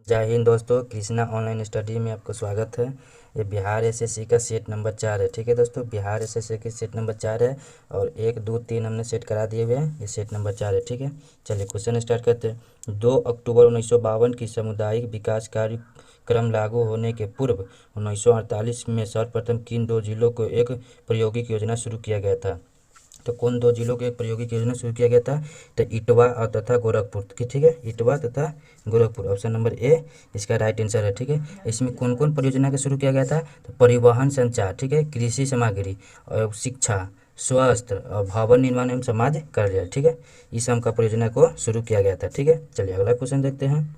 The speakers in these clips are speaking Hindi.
जय हिंद दोस्तों, कृष्णा ऑनलाइन स्टडी में आपको स्वागत है। ये बिहार एसएससी का सेट नंबर 4 है। ठीक है दोस्तों, बिहार एसएससी की सेट नंबर 4 है और 1, 2, 3 हमने सेट करा दिए हुए हैं। ये सेट नंबर 4 है। ठीक है, चलिए क्वेश्चन स्टार्ट करते हैं। 2 अक्टूबर 1952 की सामुदायिक विकास कार्यक्रम लागू होने के पूर्व 1948 में सर्वप्रथम किन दो जिलों को एक प्रायोगिक योजना शुरू किया गया था? तो कौन दो जिलों के एक प्रायोगिक योजना शुरू किया गया था? तो इटवा और तथा गोरखपुर। ठीक है, इटवा तथा गोरखपुर, ऑप्शन नंबर ए इसका राइट आंसर है। ठीक है, इसमें कौन कौन परियोजना का शुरू किया गया था? तो परिवहन संचार, ठीक है, कृषि सामग्री और शिक्षा, स्वास्थ्य और भवन निर्माण एवं समाज कल्याण। ठीक है, इस सब का परियोजना को शुरू किया गया था। ठीक है, चलिए अगला क्वेश्चन देखते हैं।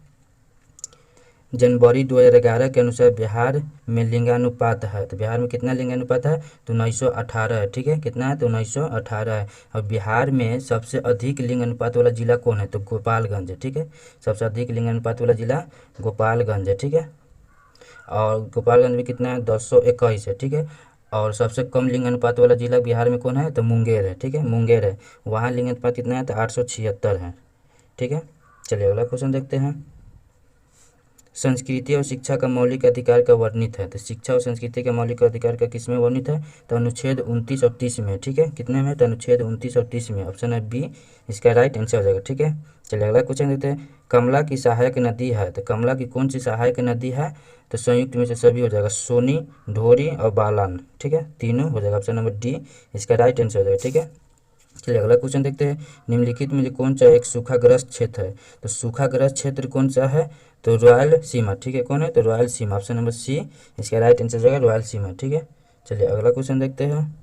जनवरी 2011 के अनुसार बिहार में लिंगानुपात है। तो बिहार में कितना लिंगानुपात है? तो 1918 है। ठीक है, कितना है? तो 1918 है। और बिहार में सबसे अधिक लिंगानुपात वाला जिला कौन है? तो गोपालगंज है। ठीक है, सबसे अधिक लिंगानुपात वाला जिला गोपालगंज है। ठीक है, और गोपालगंज में कितना है? 221 है। ठीक है, और सबसे कम लिंगानुपात वाला जिला बिहार में कौन है? तो मुंगेर है। ठीक है, मुंगेर है, वहाँ लिंगानुपात कितना है? तो 876 है। ठीक है, चलिए अगला क्वेश्चन देखते हैं। संस्कृति और शिक्षा का मौलिक अधिकार का वर्णित है। तो शिक्षा और संस्कृति का मौलिक अधिकार का किस में वर्णित है? तो अनुच्छेद 29 और 30 में। ठीक है, कितने में? तो अनुच्छेद 29 और 30 में, ऑप्शन है बी इसका राइट आंसर हो जाएगा। ठीक है, चलिए अगला क्वेश्चन देते हैं। कमला की सहायक नदी है। तो कमला की कौन सी सहायक नदी है? तो संयुक्त में से सभी हो जाएगा, सोनी, ढोरी और बालान। ठीक है, तीनों हो जाएगा, ऑप्शन नंबर डी इसका राइट आंसर हो जाएगा। ठीक है, चलिए अगला क्वेश्चन देखते हैं। निम्नलिखित में से कौन सा एक सूखाग्रस्त क्षेत्र है? तो सूखाग्रस्त क्षेत्र कौन सा है? तो रॉयल सीमा। ठीक है, कौन है? तो रॉयल सीमा, ऑप्शन नंबर सी इसका राइट आंसर जो है रॉयल सीमा। ठीक है, चलिए अगला क्वेश्चन देखते हैं।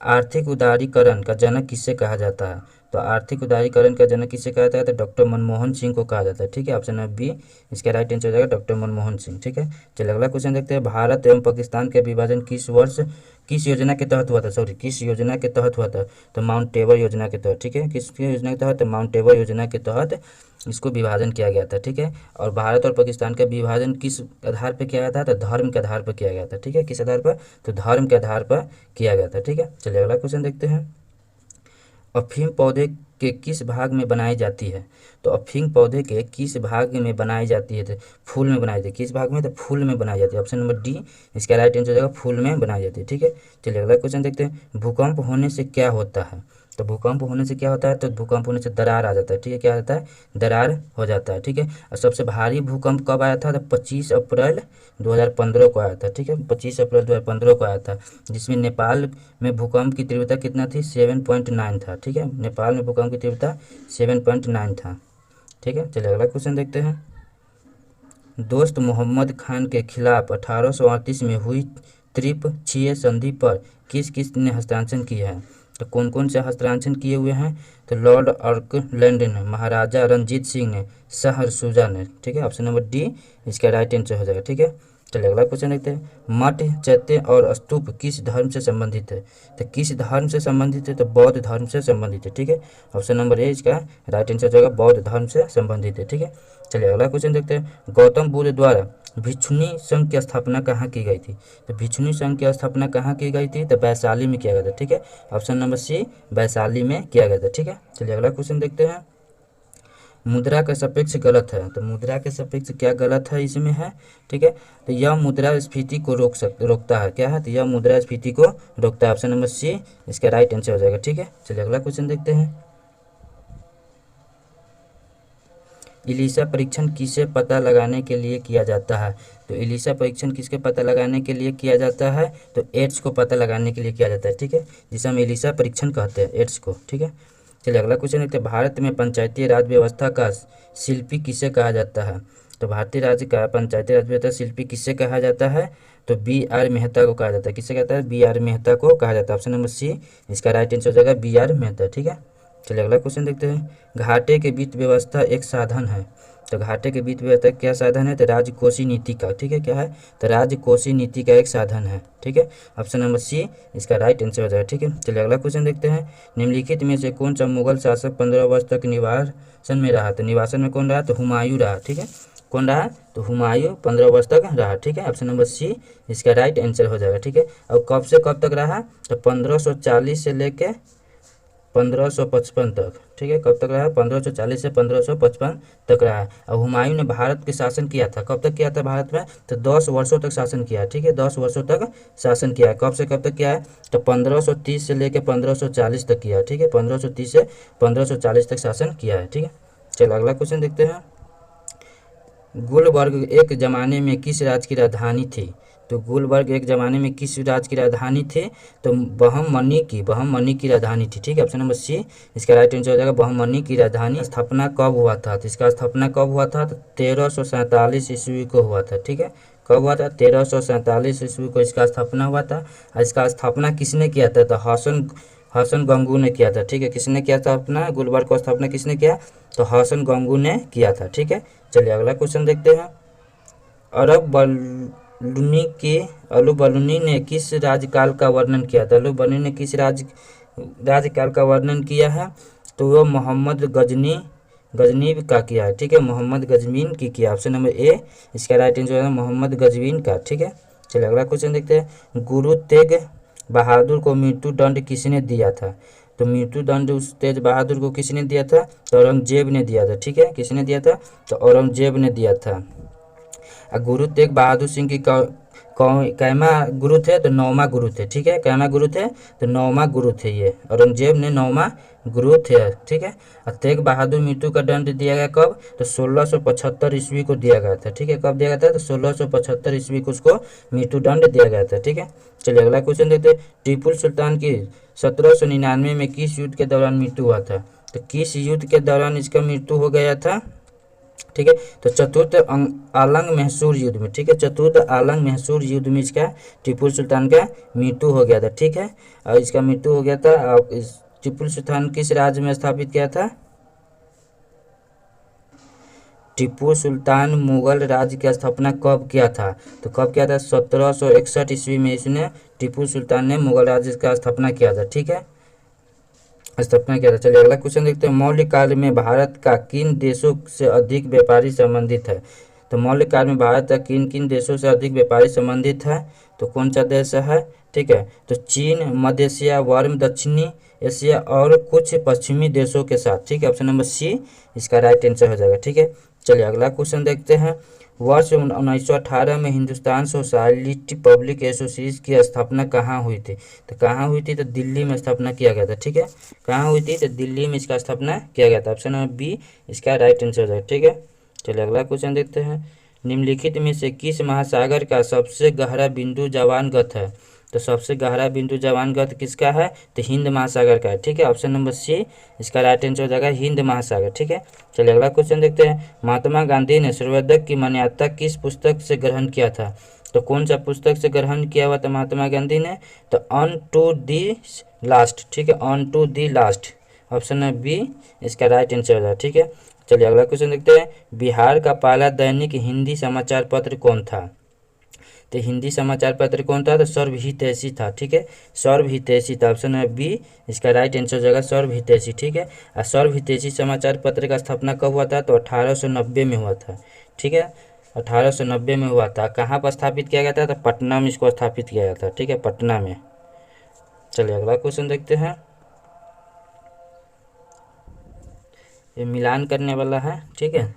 आर्थिक उदारीकरण का जनक किसे कहा जाता है? तो आर्थिक उदारीकरण का जनक किसे कहा जाता है? तो डॉक्टर मनमोहन सिंह को कहा जाता है। ठीक है, ऑप्शन नंबर बी इसका राइट आंसर हो जाएगा डॉक्टर मनमोहन सिंह। ठीक है, चलिए अगला क्वेश्चन देखते हैं। भारत एवं पाकिस्तान के विभाजन किस वर्ष किस योजना के तहत हुआ था? सॉरी, किस योजना के तहत हुआ था? तो माउंट टेबल योजना के तहत। ठीक है, किस योजना के तहत? तो माउंट टेबल योजना के तहत इसको विभाजन किया गया था। ठीक है, और भारत और पाकिस्तान का विभाजन किस आधार पर किया गया था? तो धर्म के आधार पर किया गया था। ठीक है, किस आधार पर? तो धर्म के आधार पर किया गया था। ठीक है, चलिए अगला क्वेश्चन देखते हैं। अफीम पौधे के किस भाग में बनाई जाती है? तो अफीम पौधे के किस भाग में बनाई जाती है? तो फूल में बनाई जाती है। किस भाग में? तो फूल में बनाई जाती है, ऑप्शन नंबर डी इसका राइट आंसर हो जाएगा, फूल में बनाई जाती है। ठीक है, चलिए अगला क्वेश्चन देखते हैं। भूकंप होने से क्या होता है? तो भूकंप होने से क्या होता है? तो भूकंप होने से दरार आ जाता है। ठीक है, क्या होता है? दरार हो जाता है। ठीक है, और सबसे भारी भूकंप कब आया था? तो 25 अप्रैल 2015 को आया था। ठीक है, 25 अप्रैल 2015 को आया था, जिसमें नेपाल में भूकंप की तीव्रता कितना थी? 7.9 था। ठीक है, नेपाल में भूकंप की तीव्रता 7.9 था। ठीक है, चलिए अगला क्वेश्चन देखते हैं। दोस्त मोहम्मद खान के खिलाफ 1838 में हुई त्रिपक्षीय संधि पर किस किस ने हस्ताक्षर किए हैं? तो कौन कौन से हस्ताक्षर किए हुए हैं? तो लॉर्ड ऑकलैंड ने, महाराजा रणजीत सिंह ने, शाह सुजा ने। ठीक है, ऑप्शन नंबर डी इसका राइट आंसर हो जाएगा। ठीक है, चलिए अगला क्वेश्चन देखते हैं। मठ, चैत्य और स्तूप किस धर्म से संबंधित है? तो किस धर्म से संबंधित है? तो बौद्ध धर्म से संबंधित है। ठीक है, ऑप्शन नंबर ए इसका राइट आंसर हो जाएगा, बौद्ध धर्म से संबंधित है। ठीक है, चलिए अगला क्वेश्चन देखते हैं। गौतम बुद्ध द्वारा भिक्षुणी संघ की स्थापना कहाँ की गई थी? तो भिक्षुणी संघ की स्थापना कहाँ की गई थी? तो वैशाली में किया गया था। ठीक है, ऑप्शन नंबर सी वैशाली में किया गया था। ठीक है, चलिए अगला क्वेश्चन देखते हैं। मुद्रा का सापेक्ष गलत है। तो मुद्रा के सापेक्ष क्या गलत है इसमें है? ठीक है, तो यह मुद्रास्फीति को रोकता है। क्या है? तो यह मुद्रास्फीति को रोकता है, ऑप्शन नंबर सी इसका राइट आंसर हो जाएगा। ठीक है, चलिए अगला क्वेश्चन देखते हैं। इलिसा परीक्षण किसे पता लगाने के लिए किया जाता है? तो इलिसा परीक्षण किसके पता लगाने के लिए किया जाता है? तो एड्स को पता लगाने के लिए किया जाता है। ठीक है, जिसे हम इलिसा परीक्षण कहते हैं, एड्स को। ठीक है, चलिए अगला क्वेश्चन देखते हैं। भारत में पंचायती राज व्यवस्था का शिल्पी किसे कहा जाता है? तो भारतीय राज्य का पंचायती राज व्यवस्था शिल्पी किसे कहा जाता है? तो बी आर मेहता को कहा जाता है। किसे कहता है? बी आर मेहता को कहा जाता है, ऑप्शन नंबर सी इसका राइट आंसर हो जाएगा, बी आर मेहता। ठीक है, चलिए अगला क्वेश्चन देखते हैं। घाटे के वित्त व्यवस्था एक साधन है। तो घाटे के वित्त व्यवस्था क्या साधन है? तो राजकोषीय नीति का। ठीक है, क्या है? तो राजकोषीय नीति का एक साधन है। ठीक है, ऑप्शन नंबर सी इसका राइट आंसर हो जाएगा। ठीक है, चलिए अगला क्वेश्चन देखते हैं। निम्नलिखित में से कौन सा मुगल शासक 15 वर्ष तक निवासन में रहा? तो निवासन में कौन रहा? तो हुमायूं रहा। ठीक है, कौन रहा? तो हुमायूं 15 वर्ष तक रहा। ठीक है, ऑप्शन नंबर सी इसका राइट आंसर हो जाएगा। ठीक है, और कब से कब तक रहा? तो 1540 से लेके 1555 तक, ठीक है। कब तक रहा है? 1540 से 1555 तक रहा है। और हुमायूं ने भारत के शासन किया था, कब तक किया था भारत में? तो 10 वर्षों तक शासन किया है, ठीक है। 10 वर्षों तक शासन किया है। कब से कब तक किया है? तो 1530 से लेकर 1540 तक किया है, ठीक है। 1530 से 1540 तक शासन किया है, ठीक है। चलो अगला क्वेश्चन देखते हैं। गुलबर्ग एक ज़माने में किस राज्य की राजधानी थी? तो गुलबर्ग एक ज़माने में किस राज्य की राजधानी थी? तो बहमनी की राजधानी थी, ठीक है। ऑप्शन नंबर सी इसका राइट आंसर हो जाएगा। बहमनी की राजधानी स्थापना कब हुआ था? तो इसका स्थापना कब हुआ था? तो 1347 ईस्वी को हुआ था, ठीक है। कब हुआ था? 1347 ईस्वी को इसका स्थापना हुआ था। और इसका स्थापना किसने किया था? तो हसन गंगू ने किया था, ठीक है। किसने किया था अपना गुलबर्ग को स्थापना किसने किया? तो हसन गंगू ने किया था, ठीक है। चलिए अगला क्वेश्चन देखते हैं। अरब बलूनी की अलुबलूनी ने किस राज्यकाल का वर्णन किया था? अलुबलूनी ने किस राज्यकाल का वर्णन किया है? तो वह मोहम्मद गजनीब का किया है, ठीक है। मोहम्मद गजनीन की किया। ऑप्शन नंबर ए इसका राइट आंसर है मोहम्मद गजनीन का, ठीक है। चलिए अगला क्वेश्चन देखते हैं। गुरु तेग बहादुर को मृत्यु दंड किसने दिया था? तो मृत्यु दंड उस तेज बहादुर को किसने दिया था? तो औरंगजेब ने दिया था, ठीक है। किसने दिया था? तो औरंगजेब ने दिया था। गुरु तेग बहादुर सिंह की कैमा गुरु थे? तो नौमा गुरु थे, ठीक है। कैमा गुरु थे? तो नौमा गुरु थे ये। औरंगजेब ने नौमा गुरु थे, ठीक है। और तेग बहादुर मृत्यु का दंड दिया गया कब? तो 1675 ईस्वी को दिया गया था, ठीक है। कब दिया गया था? तो 1675 ईस्वी को उसको मृत्यु दंड दिया गया था, ठीक है। चलिए अगला क्वेश्चन देखते हैं। टीपू सुल्तान की 1799 में किस युद्ध के दौरान मृत्यु हुआ था? तो किस युद्ध के दौरान इसका मृत्यु हो गया था? ठीक है। तो चतुर्थ आलंग महसूर युद्ध में, ठीक है। चतुर्थ आलंग महसूर युद्ध में इसका टीपू सुल्तान का मृत्यु हो गया था, ठीक है। और इसका मृत्यु हो गया था। और टीपू सुल्तान किस राज्य में स्थापित किया था? टीपू सुल्तान मुगल राज्य की स्थापना कब किया था? तो कब किया था? 1761 ईस्वी में इसने टीपू सुल्तान ने मुगल राज्य का स्थापना किया था, ठीक है। स्थापना किया था। चलिए अगला क्वेश्चन देखते हैं। मौलिक काल में भारत का किन देशों से अधिक व्यापारी संबंधित है? तो मौलिक काल में भारत का किन किन देशों से अधिक व्यापारी संबंधित है? तो कौन सा देश है? ठीक है। तो चीन, मध्य एशिया, वर्म, दक्षिणी एशिया और कुछ पश्चिमी देशों के साथ, ठीक है। ऑप्शन नंबर सी इसका राइट आंसर हो जाएगा, ठीक है। चलिए अगला क्वेश्चन देखते हैं। वर्ष 1918 में हिंदुस्तान सोशलिस्ट पब्लिक एसोसिएशन की स्थापना कहाँ हुई थी? तो कहाँ हुई थी? तो दिल्ली में स्थापना किया गया था, ठीक है। कहाँ हुई थी? तो दिल्ली में इसका स्थापना किया गया था। ऑप्शन नंबर बी इसका राइट आंसर है, ठीक है। चलिए अगला क्वेश्चन देखते हैं। निम्नलिखित में से किस महासागर का सबसे गहरा बिंदु जवानगत है? तो सबसे गहरा बिंदु जवानगत किसका है? तो हिंद महासागर का है, ठीक है। ऑप्शन नंबर सी इसका राइट आंसर हो जाएगा हिंद महासागर, ठीक है। चलिए अगला क्वेश्चन देखते हैं। महात्मा गांधी ने सर्वोदय की मान्यता किस पुस्तक से ग्रहण किया था? तो कौन सा पुस्तक से ग्रहण किया हुआ था महात्मा गांधी ने? तो ऑन टू दी लास्ट, ठीक है। On to the last, option है बी इसका राइट आंसर हो जाएगा, ठीक है। चलिए अगला क्वेश्चन देखते हैं। बिहार का पहला दैनिक हिंदी समाचार पत्र कौन था? तो हिंदी समाचार पत्र कौन था? तो सर्वहितैषी था, ठीक है। सर्वहितैषी था। ऑप्शन है बी इसका राइट आंसर हो जाएगा सर्वहितैषी, ठीक है। और सर्वहितैषी समाचार पत्र का स्थापना कब हुआ था? तो 1890 में हुआ था, ठीक है। 1890 में हुआ था। कहाँ पर स्थापित किया गया था? तो पटना में इसको स्थापित किया गया था, ठीक है, पटना में। चलिए अगला क्वेश्चन देखते हैं। ये मिलान करने वाला है, ठीक है।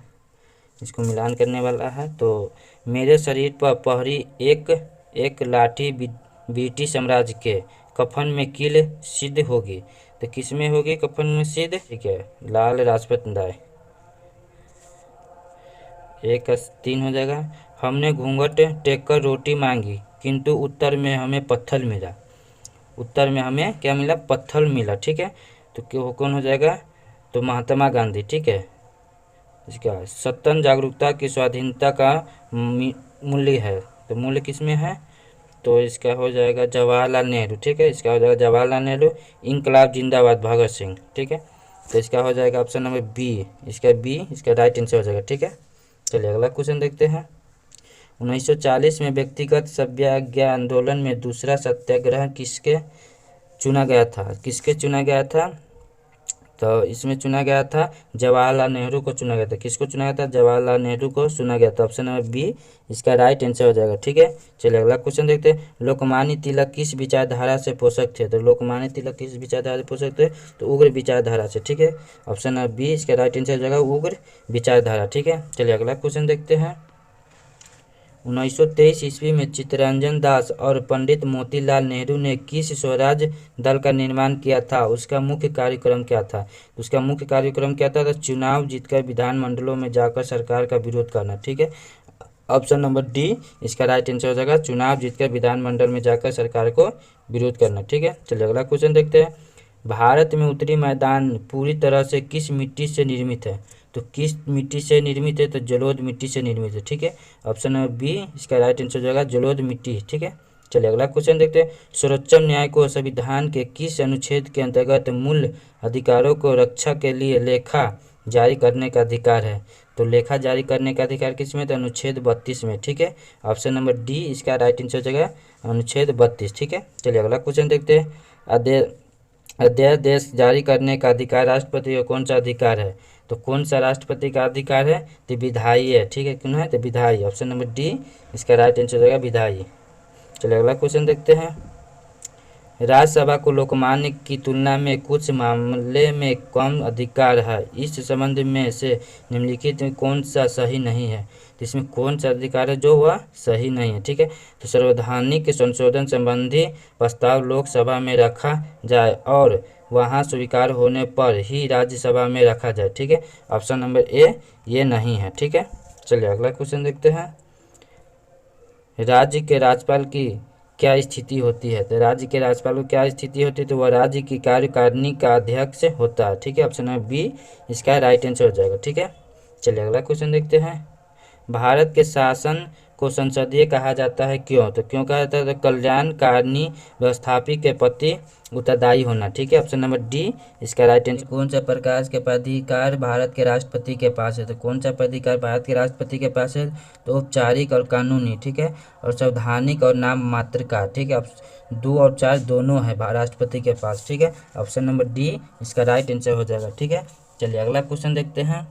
इसको मिलान करने वाला है। तो मेरे शरीर पर पहरी एक लाठी ब्रिटिश साम्राज्य के कफन में कील सिद्ध होगी। तो किस में होगी कफन में सिद्ध? ठीक है, लाल लाजपत राय। 1-3 हो जाएगा। हमने घूंघट टेक कर रोटी मांगी किंतु उत्तर में हमें पत्थर मिला। उत्तर में हमें क्या मिला? पत्थर मिला, ठीक है। तो क्यों कौन हो जाएगा? तो महात्मा गांधी, ठीक है। इसका सत्तन जागरूकता की स्वाधीनता का मूल्य है। तो मूल्य किस में है? तो इसका हो जाएगा जवाहरलाल नेहरू, ठीक है। इसका हो जाएगा जवाहरलाल नेहरू। इनकलाब जिंदाबाद भगत सिंह, ठीक है। तो इसका हो जाएगा ऑप्शन नंबर बी। इसका राइट आंसर हो जाएगा, ठीक है। चलिए अगला क्वेश्चन देखते हैं। 1940 में व्यक्तिगत सत्याग्रह आंदोलन में दूसरा सत्याग्रह किसके चुना गया था? तो इसमें चुना गया था जवाहरलाल नेहरू को चुना गया था। किसको चुना गया था? जवाहरलाल नेहरू को चुना गया था। ऑप्शन नंबर बी इसका राइट आंसर हो जाएगा। ठीक है, चलिए अगला क्वेश्चन देखते हैं। लोकमान्य तिलक किस विचारधारा से पोषक थे? तो लोकमान्य तिलक किस विचारधारा से पोषक थे? तो उग्र विचारधारा से। ठीक है, ऑप्शन नंबर बी इसका राइट आंसर हो जाएगा उग्र विचारधारा। ठीक है, चलिए अगला क्वेश्चन देखते हैं। 1923 ईस्वी में चित्तरंजन दास और पंडित मोतीलाल नेहरू ने किस स्वराज दल का निर्माण किया था? उसका मुख्य कार्यक्रम क्या था? उसका मुख्य कार्यक्रम क्या था? तो चुनाव जीतकर विधानमंडलों में जाकर सरकार का विरोध करना। ठीक है, ऑप्शन नंबर डी इसका राइट आंसर हो जाएगा चुनाव जीतकर विधानमंडल में जाकर सरकार को विरोध करना। ठीक है, चलिए अगला क्वेश्चन देखते हैं। भारत में उत्तरी मैदान पूरी तरह से किस मिट्टी से निर्मित है? तो किस मिट्टी से निर्मित है? तो जलोढ़ मिट्टी से निर्मित है। ठीक है, ऑप्शन नंबर बी इसका राइट आंसर हो जाएगा जलोढ़ मिट्टी। ठीक है, चलिए अगला क्वेश्चन देखते हैं। सर्वोच्च न्याय को संविधान के किस अनुच्छेद के अंतर्गत मूल अधिकारों को रक्षा के लिए लेखा जारी करने का अधिकार है? तो लेखा जारी करने का अधिकार किस में? तो अनुच्छेद 32 में। ठीक है, ऑप्शन नंबर डी इसका राइट आंसर हो जाएगा अनुच्छेद 32। ठीक है, चलिए अगला क्वेश्चन देखते हैं। अध्यादेश जारी करने का अधिकार राष्ट्रपति का कौन सा अधिकार है? तो कौन सा राष्ट्रपति का अधिकार है? तो विधायी है। ठीक है, क्यों है? तो विधायी। ऑप्शन नंबर डी इसका राइट आंसर हो जाएगा विधायी। चलिए अगला क्वेश्चन देखते हैं। राज्यसभा को लोकमान्य की तुलना में कुछ मामले में कम अधिकार है, इस संबंध में से निम्नलिखित में कौन सा सही नहीं है? तो इसमें कौन सा अधिकार है जो वह सही नहीं है? ठीक है, तो संवैधानिक संशोधन संबंधी प्रस्ताव लोकसभा में रखा जाए और वहां स्वीकार होने पर ही राज्यसभा में रखा जाए। ठीक है, ऑप्शन नंबर ए ये नहीं है। ठीक है, चलिए अगला क्वेश्चन देखते हैं। राज्य के राज्यपाल की क्या स्थिति होती है? तो राज्य के राज्यपाल को क्या स्थिति होती है? तो वह राज्य की कार्यकारिणी का अध्यक्ष होता है। ठीक है, ऑप्शन नंबर बी इसका राइट आंसर हो जाएगा। ठीक है, चलिए अगला क्वेश्चन देखते हैं। भारत के शासन को संसदीय कहा जाता है, क्यों? तो क्यों कहा जाता है? तो कल्याणकारिणी व्यवस्थापित के प्रति उत्तरदायी होना। ठीक है, ऑप्शन नंबर डी इसका राइट आंसर। कौन सा प्रकार के प्राधिकार भारत के राष्ट्रपति के पास है? तो कौन सा प्राधिकार भारत के राष्ट्रपति के पास है? तो औपचारिक और कानूनी। ठीक है, और संवैधानिक और नाम मात्र का। ठीक है, 2 और 4 दोनों है राष्ट्रपति के पास। ठीक है, ऑप्शन नंबर डी इसका राइट आंसर हो जाएगा। ठीक है, चलिए अगला क्वेश्चन देखते हैं।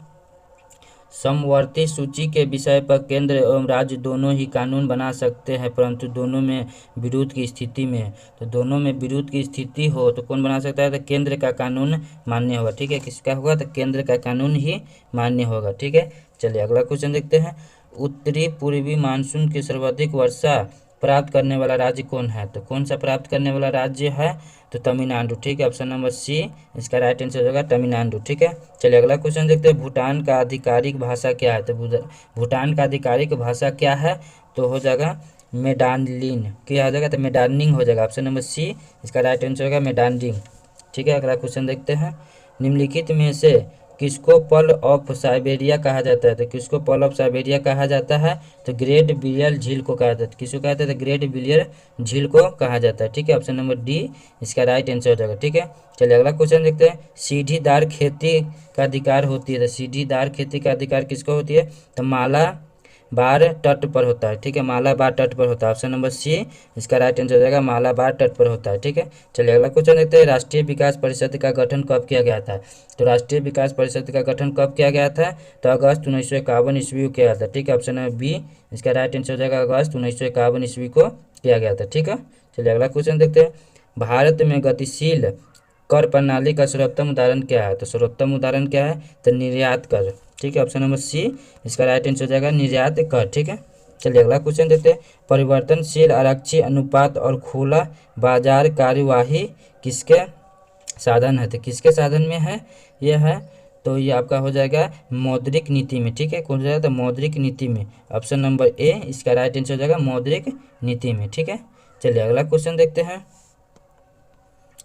समवर्ती सूची के विषय पर केंद्र एवं राज्य दोनों ही कानून बना सकते हैं, परंतु दोनों में विरोध की स्थिति में है। तो दोनों में विरोध की स्थिति हो तो कौन बना सकता है? तो केंद्र का कानून मान्य होगा। ठीक है, किसका होगा? तो केंद्र का कानून ही मान्य होगा। ठीक है, चलिए अगला क्वेश्चन देखते हैं। उत्तरी पूर्वी मानसून की सर्वाधिक वर्षा प्राप्त करने वाला राज्य कौन है? तो कौन सा प्राप्त करने वाला राज्य है? तो तमिलनाडु। ठीक है, ऑप्शन नंबर सी इसका राइट आंसर हो जाएगा तमिलनाडु। ठीक है, चलिए अगला क्वेश्चन देखते हैं। भूटान का आधिकारिक भाषा क्या है? तो भूटान का आधिकारिक भाषा क्या है? तो हो जाएगा मेडानलिन। क्या हो जाएगा? तो मेडानिंग हो जाएगा। ऑप्शन नंबर सी इसका राइट आंसर होगा मेडानिंग। ठीक है, अगला क्वेश्चन देखते हैं। निम्नलिखित में से किसको पर्ल ऑफ साइबेरिया कहा जाता है? तो किसको पर्ल ऑफ साइबेरिया कहा जाता है? तो ग्रेट बिलियर झील को कहा जाता है। किसको कहा जाता है? तो ग्रेट बिलियर झील को कहा जाता है। ठीक है, ऑप्शन नंबर डी इसका राइट आंसर हो जाएगा। ठीक है, चलिए अगला क्वेश्चन देखते हैं। सीढ़ीदार खेती का अधिकार होती है, तो सीढ़ीदार खेती का अधिकार किसको होती है? तो मालाबार तट पर होता है। ठीक है, मालाबार तट पर होता है। ऑप्शन नंबर सी इसका राइट आंसर हो जाएगा मालाबार तट पर होता है। ठीक है, चलिए अगला क्वेश्चन देखते हैं। राष्ट्रीय विकास परिषद का गठन कब किया गया था? तो राष्ट्रीय विकास परिषद का गठन कब किया गया था? तो अगस्त 1951 ईस्वी को किया गया था। ठीक है, ऑप्शन नंबर बी इसका राइट आंसर हो जाएगा अगस्त 1951 ईस्वी को किया गया था। ठीक है, चलिए अगला क्वेश्चन देखते हैं। भारत में गतिशील कर प्रणाली का सर्वोत्तम उदाहरण क्या है? तो सर्वोत्तम उदाहरण क्या है? तो निर्यात कर। ठीक है, ऑप्शन नंबर सी इसका राइट आंसर हो जाएगा निर्यात कर। ठीक है, चलिए अगला क्वेश्चन देखते हैं। परिवर्तनशील आरक्षी अनुपात और खुला बाजार कार्यवाही किसके साधन है? तो किसके साधन में है यह है? तो ये आपका हो जाएगा मौद्रिक नीति में। ठीक है, कौन सा? तो मौद्रिक नीति में। ऑप्शन नंबर ए इसका राइट आंसर हो जाएगा मौद्रिक नीति में। ठीक है, चलिए अगला क्वेश्चन देखते हैं।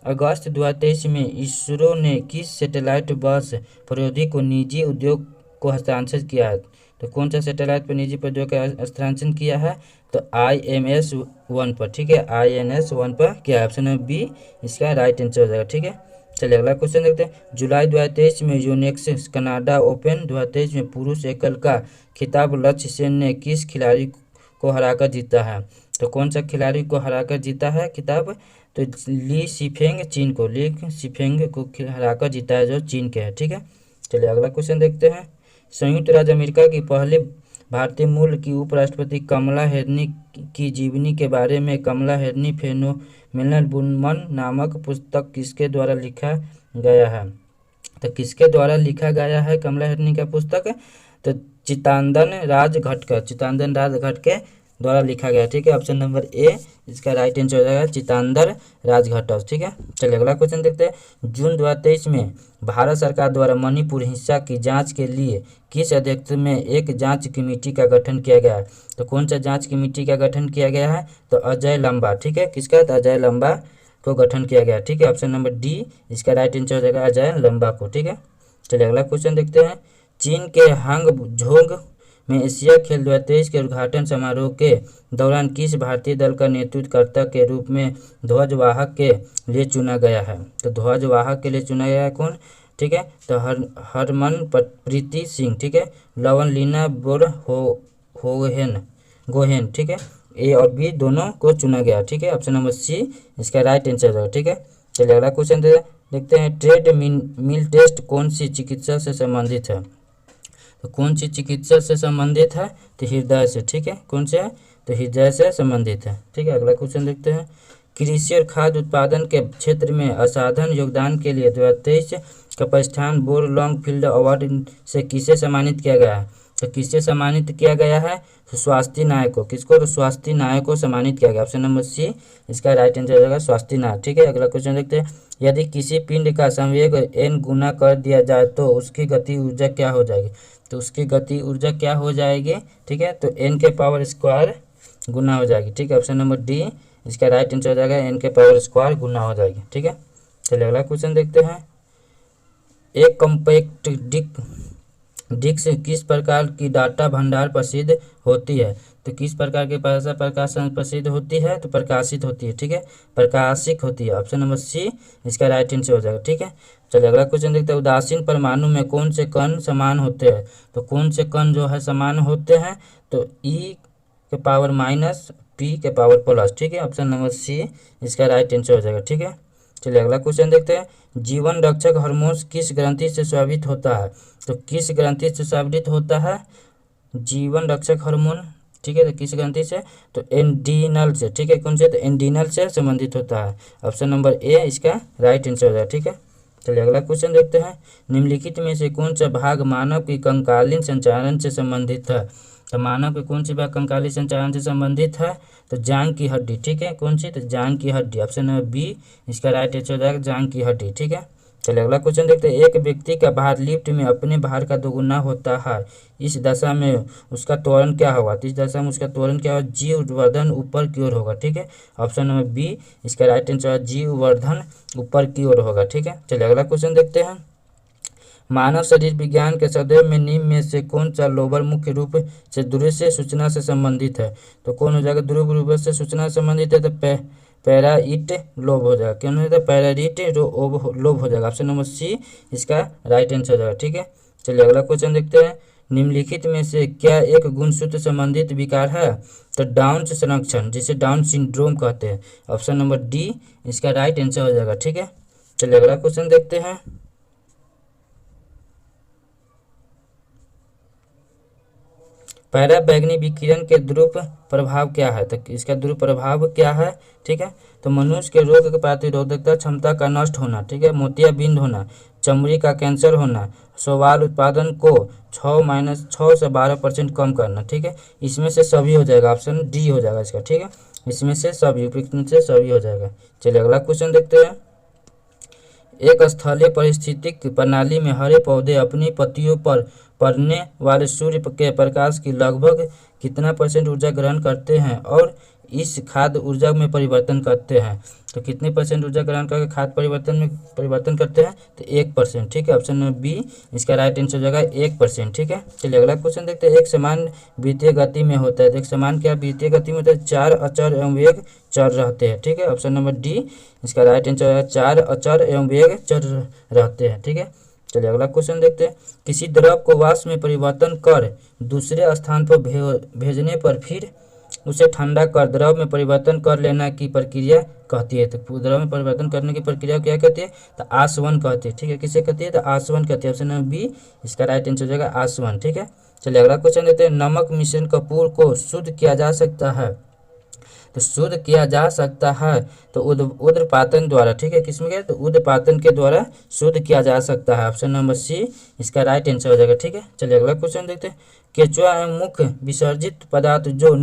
अगस्त 2023 में इसरो ने किस सैटेलाइट बस प्रौद्योगिकी को निजी उद्योग को हस्तांतरित किया है? तो कौन सा सैटेलाइट पर निजी प्रौद्योगिकी का हस्तांतरण किया है? तो INS-1 पर। ठीक है, INS-1 पर किया है। ऑप्शन नंबर बी इसका राइट आंसर हो जाएगा। ठीक है, चलिए अगला क्वेश्चन देखते हैं। जुलाई 2023 में यूनिक्स कनाडा ओपन 2023 में पुरुष एकल का खिताब लक्ष्य सेन ने किस खिलाड़ी को हराकर जीता है? तो कौन सा खिलाड़ी को हराकर जीता है खिताब? तो ली शिफेंग चीन को, ली शिफेंग को हराकर जीता है जो चीन के है, ठीक है। चलिए अगला क्वेश्चन देखते हैं। संयुक्त राज्य अमेरिका की पहली भारतीय मूल की उपराष्ट्रपति कमला हैरिस की जीवनी के बारे में कमला हैरिस फेनोमेनल वुमन नामक पुस्तक किसके द्वारा लिखा गया है? तो किसके द्वारा लिखा गया है कमला हैरिस का पुस्तक? तो चित्तानंद राज के द्वारा लिखा गया, ठीक है। ऑप्शन नंबर ए इसका राइट आंसर हो जाएगा चित्तानंद राजघट्ट, ठीक है। चलिए अगला क्वेश्चन देखते हैं। जून 2023 में भारत सरकार द्वारा मणिपुर हिंसा की जांच के लिए किस अध्यक्ष में एक जांच कमेटी का गठन किया गया है? तो कौन सा जांच कमेटी का गठन किया गया है? तो अजय लंबा, ठीक है। किसका? तो अजय लंबा को गठन किया गया, ठीक है। ऑप्शन नंबर डी इसका राइट आंसर हो जाएगा अजय लंबा को, ठीक है। चलिए अगला क्वेश्चन देखते हैं। चीन के हांगझोंग में एशिया खेल 2023 के उद्घाटन समारोह के दौरान किस भारतीय दल का नेतृत्वकर्ता के रूप में ध्वजवाहक के लिए चुना गया है? तो ध्वजवाहक के लिए चुना गया है कौन? ठीक है, तो हरमनप्रीत सिंह, ठीक है। लवलीना गोहेन, ठीक है। ए और बी दोनों को चुना गया, ठीक है। ऑप्शन नंबर सी इसका राइट आंसर है, ठीक है। चलिए अगला क्वेश्चन देखते हैं। ट्रेड मिल टेस्ट कौन सी चिकित्सा से संबंधित है? तो कौन सी चिकित्सा से संबंधित है? तो हृदय से, ठीक है। कौन से है? तो हृदय से संबंधित है, ठीक है। अगला क्वेश्चन देखते हैं। कृषि और खाद्य उत्पादन के क्षेत्र में असाधारण योगदान के लिए 2023 कपस्तान बोर लॉन्ग फील्ड अवार्ड से किसे सम्मानित किया गया है? तो किससे सम्मानित किया गया है? तो स्वास्थ्य नायक को। किसको? तो स्वास्थ्य नायक को सम्मानित किया गया। ऑप्शन नंबर सी इसका राइट आंसर हो जाएगा स्वास्थ्य नायक, ठीक है। अगला क्वेश्चन देखते हैं। यदि किसी पिंड का संवेग n गुना कर दिया जाए तो उसकी गति ऊर्जा क्या हो जाएगी? तो उसकी गति ऊर्जा क्या हो जाएगी? ठीक है, तो n के पावर स्क्वायर गुना हो जाएगी, ठीक है। ऑप्शन नंबर डी इसका राइट आंसर हो जाएगा n के पावर स्क्वायर गुना हो जाएगी, ठीक है। चलिए अगला क्वेश्चन देखते हैं। एक कॉम्पैक्ट डिस्क किस प्रकार की डाटा भंडार प्रसिद्ध होती है? तो किस प्रकार के भाषा प्रकाशन प्रसिद्ध होती है? तो प्रकाशित होती है, ठीक है। प्रकाशिक होती है। ऑप्शन नंबर सी इसका राइट आंसर हो जाएगा, ठीक है। चलिए अगला क्वेश्चन देखते हैं। उदासीन परमाणु में कौन से कण समान होते हैं? तो कौन से कण जो है समान होते हैं? तो ई के पावर माइनस पी के पावर प्लस, ठीक है। ऑप्शन नंबर सी इसका राइट आंसर हो जाएगा, ठीक है। चलिए अगला क्वेश्चन देखते हैं। जीवन रक्षक हार्मोन किस ग्रंथि से स्रावित होता है? तो किस ग्रंथि से स्रावित होता है जीवन रक्षक हार्मोन? ठीक है, तो किस ग्रंथि से? तो एंड्रीनल से, ठीक है। कौन से? तो एंड्रीनल से संबंधित होता है। ऑप्शन नंबर ए इसका राइट आंसर हो जाएगा, ठीक है। चलिए अगला क्वेश्चन देखते हैं। निम्नलिखित में से कौन सा भाग मानव की कंकालीन संचालन से संबंधित है? तो मानव के कौन सी भाग कंकाली संचालन से संबंधित है? तो जांग की हड्डी, ठीक है। कौन सी? तो जांग की हड्डी। ऑप्शन नंबर बी इसका राइट आंसर हो जाएगा जांग की हड्डी, ठीक है। चलिए अगला क्वेश्चन देखते हैं। एक व्यक्ति का भार लिफ्ट में अपने भार का दोगुना होता है, इस दशा में उसका त्वरण क्या होगा? तो इस दशा में उसका त्वरण क्या होगा? जीव वर्धन ऊपर की ओर होगा, ठीक है। ऑप्शन नंबर बी इसका राइट आंसर है जीव वर्धन ऊपर की ओर होगा, ठीक है। चलिए अगला क्वेश्चन देखते हैं। मानव शरीर विज्ञान के सदैव में निम्न में से कौन सा लोबर मुख्य रूप से दृश्य सूचना से संबंधित है? तो कौन हो जाएगा? ध्रुव रूप से सूचना से संबंधित है, तो पैराइट लोब हो जाएगा। क्यों नहीं? तो पैराइट लोब हो जाएगा। ऑप्शन नंबर सी इसका राइट आंसर हो जाएगा, ठीक है। चलिए अगला क्वेश्चन देखते हैं। निम्नलिखित में से क्या एक गुणसूत्र संबंधित विकार है? तो डाउन संरक्षण, जिसे डाउन सिंड्रोम कहते हैं। ऑप्शन नंबर डी इसका राइट आंसर हो जाएगा, ठीक है। चलिए अगला क्वेश्चन देखते हैं। पैराबैंगनी विकिरण के ध्रुव प्रभाव क्या है? तो इसका ध्रुव प्रभाव क्या है? ठीक है, तो मनुष्य के रोग की प्रतिरोधकता क्षमता का नष्ट होना, ठीक है, मोतियाबिंद होना, चमड़ी का कैंसर होना, शैवाल उत्पादन को 6 से 12% कम करना, ठीक है। इसमें से सभी हो जाएगा। ऑप्शन डी हो जाएगा इसका, ठीक है। इसमें से सभी हो जाएगा। चलिए अगला क्वेश्चन देखते हैं। एक स्थलीय पारिस्थितिक प्रणाली में हरे पौधे अपनी पत्तियों पर पड़ने वाले सूर्य के प्रकाश की लगभग कितना % ऊर्जा ग्रहण करते हैं और इस खाद्य ऊर्जा में परिवर्तन करते हैं? तो कितने % ऊर्जा ग्रहण करके खाद्य परिवर्तन करते हैं? तो 1%, ठीक है। ऑप्शन नंबर बी इसका राइट आंसर हो जाएगा 1%, ठीक है। चलिए अगला क्वेश्चन देखते हैं। एक समान वृत्तीय गति में होता है, तो एक समान क्या वृत्तीय गति में होता है? 4 अचर एवं वेग चर रहते हैं, ठीक है। ऑप्शन नंबर डी इसका राइट आंसर है 4 अचर एवं वेग चर रहते हैं, ठीक है। चलिए अगला क्वेश्चन देखते हैं। किसी द्रव को वाष्प में परिवर्तन कर दूसरे स्थान पर भेजने पर फिर उसे ठंडा कर द्रव में परिवर्तन कर लेना की प्रक्रिया कहती है। तो द्रव में परिवर्तन करने की प्रक्रिया क्या कहती है? तो आसवन कहती है। ठीक है, किसे कहती है? तो आसवन कहती है। ऑप्शन नंबर बी इसका राइट आंसर हो जाएगा आसवन। ठीक है, चलिए अगला क्वेश्चन देते हैं। नमक मिश्रण कपूर को शुद्ध किया जा सकता है, तो शुद्ध किया जा सकता है तो उद्रपातन द्वारा। ठीक है, किसमें क्या? तो उद्रपातन के द्वारा शुद्ध किया जा सकता है। ऑप्शन नंबर सी इसका राइट आंसर हो जाएगा। ठीक है, चलिए अगला क्वेश्चन देखते हैं। केचुआ एवं मुख्य विसर्जित पदार्थ जो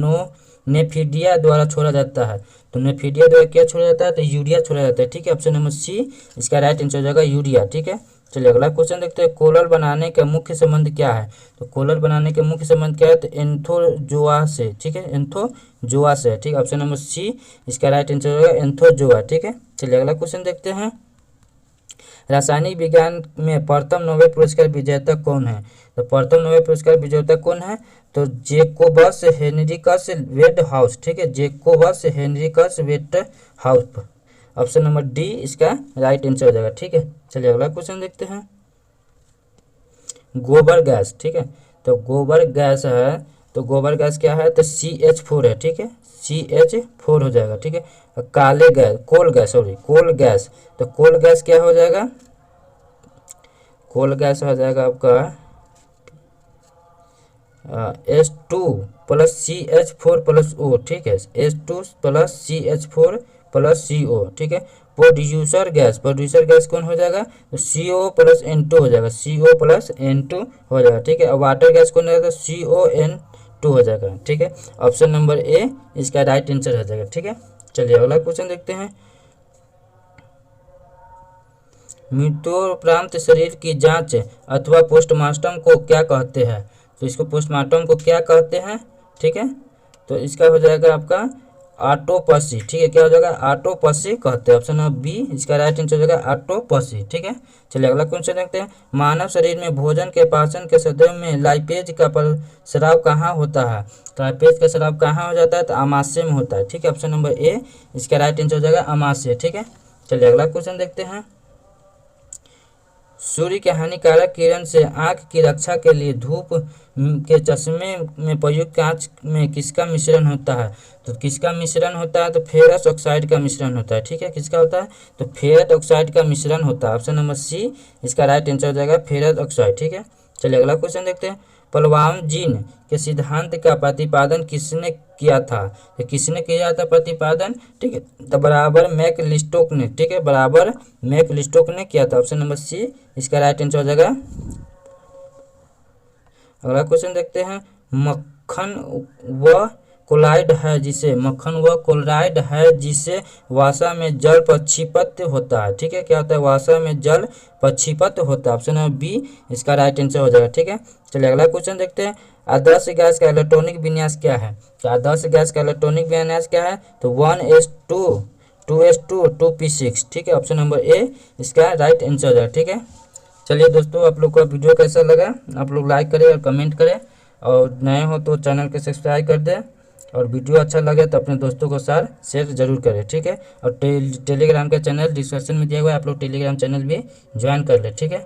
नेफिडिया द्वारा छोड़ा जाता है, तो नेफिडिया द्वारा क्या छोड़ा जाता है? तो यूरिया छोड़ा जाता है। ठीक है, ऑप्शन नंबर सी इसका राइट आंसर हो जाएगा यूरिया। ठीक है, चलिए अगला क्वेश्चन देखते हैं। कोलर बनाने का मुख्य संबंध क्या है? तो कोलर बनाने के मुख्य संबंध क्या है? तो एंथोजोआ से। ठीक है, एंथोजोआ से। ठीक है, ऑप्शन नंबर सी इसका राइट आंसर होगा एंथोजोआ। ठीक है, चलिए अगला क्वेश्चन देखते हैं। रासायनिक विज्ञान में प्रथम नोबेल पुरस्कार विजेता कौन है? तो प्रथम नोबेल पुरस्कार विजेता कौन है? तो जेकोबस हेनरिकस वेडहाउस। ठीक है, Jacobus Henricus वेडहाउस। Option number D इसका राइट आंसर हो जाएगा। ठीक है, चलिए अगला क्वेश्चन देखते हैं। गोबर गैस। ठीक है, तो गोबर गैस है, तो गोबर गैस क्या है? तो CH4 है। ठीक है, CH4 हो जाएगा। ठीक है, काले gas, coal gas, sorry coal gas, तो कोल गैस क्या हो जाएगा? कोल गैस हो जाएगा आपका H2 plus CH4 plus O। ठीक है, H2 plus CH4 plus CO। ठीक है, प्रोड्यूसर गैस, प्रोड्यूसर गैस कौन हो जाएगा? तो CO प्लस N2 हो जाएगा, CO प्लस N2 हो जाएगा। ठीक है, और वाटर गैस कौन हो जाएगा? CON2 हो जाएगा। ठीक है, ऑप्शन नंबर ए इसका राइट आंसर हो जाएगा। ठीक है, चलिए अगला क्वेश्चन देखते हैं। मृत्युपरांत शरीर की जांच अथवा पोस्टमार्टम को क्या कहते हैं? तो इसको पोस्टमार्टम को क्या कहते हैं? ठीक है, तो इसका हो जाएगा आपका ऑटोपसी। ठीक है, क्या हो जाएगा? ऑटोपसी कहते हैं। ऑप्शन नंबर बी इसका राइट आंसर हो जाएगा ऑटोपसी। ठीक है, चलिए अगला क्वेश्चन देखते हैं। मानव शरीर में भोजन के पाचन के सदैव में लाइपेज का स्राव कहाँ होता है? तो लाइपेज का स्राव कहाँ हो जाता है? तो आमाशय में होता है। ठीक है, ऑप्शन नंबर ए इसका राइट आंसर हो जाएगा आमाशय। ठीक है, चलिए अगला क्वेश्चन देखते हैं। सूर्य के हानिकारक किरण से आंख की रक्षा के लिए धूप के चश्मे में प्रयुक्त कांच में किसका मिश्रण होता है? तो किसका मिश्रण होता है? तो फेरस ऑक्साइड का मिश्रण होता है। ठीक है, किसका होता है? तो फेरस ऑक्साइड का मिश्रण होता है। ऑप्शन नंबर सी इसका राइट आंसर हो जाएगा फेरस ऑक्साइड। ठीक है, चलिए अगला क्वेश्चन देखते हैं। पलवाम जीन के सिद्धांत का प्रतिपादन किसने किया था? तो किसने किया था प्रतिपादन? ठीक है, तो बराबर मैकलिस्टोक ने। ठीक है, बराबर मैकलिस्टोक ने किया था। ऑप्शन नंबर सी इसका राइट आंसर हो जाएगा। अगला क्वेश्चन देखते हैं। मक्खन व क्लोराइड है जिसे वसा में जल प्रक्षिप्त होता है। ठीक है, क्या होता है? वसा में जल प्रक्षिप्त होता है। ऑप्शन नंबर बी इसका राइट आंसर हो जाएगा। ठीक है, चलिए अगला क्वेश्चन देखते हैं। आदर्श गैस का इलेक्ट्रॉनिक विन्यास क्या है? तो आदर्श गैस का इलेक्ट्रॉनिक विन्यास क्या है? तो 1s2 2s2 2p6। ठीक है, ऑप्शन नंबर ए इसका राइट आंसर हो जाएगा। ठीक है, चलिए दोस्तों, आप लोग को वीडियो कैसा लगा आप लोग लाइक करें और कमेंट करें, और नए हो तो चैनल को सब्सक्राइब कर दें, और वीडियो अच्छा लगे तो अपने दोस्तों को साथ शेयर जरूर करें। ठीक है, और टेलीग्राम का चैनल डिस्क्रिप्शन में दिया हुआ है, आप लोग टेलीग्राम चैनल भी ज्वाइन कर लें। ठीक है।